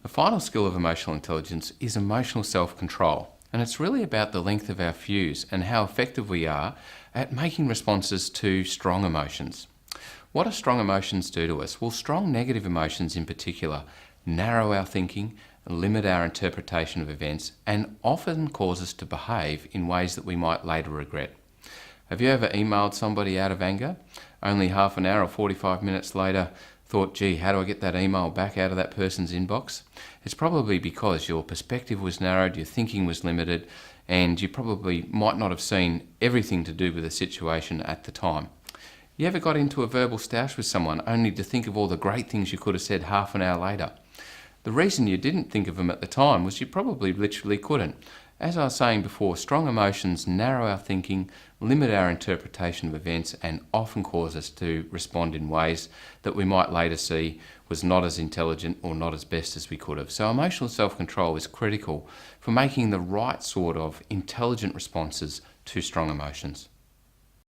The final skill of emotional intelligence is emotional self-control, and it's really about the length of our fuse and how effective we are at making responses to strong emotions. What do strong emotions do to us? Well, strong negative emotions in particular narrow our thinking, limit our interpretation of events, and often cause us to behave in ways that we might later regret. Have you ever emailed somebody out of anger? Only half an hour or 45 minutes later thought, gee, how do I get that email back out of that person's inbox? It's probably because your perspective was narrowed, your thinking was limited, and you probably might not have seen everything to do with the situation at the time. You ever got into a verbal stoush with someone only to think of all the great things you could have said half an hour later? The reason you didn't think of them at the time was you probably literally couldn't. As I was saying before, strong emotions narrow our thinking, limit our interpretation of events, and often cause us to respond in ways that we might later see was not as intelligent or not as best as we could have. So emotional self-control is critical for making the right sort of intelligent responses to strong emotions.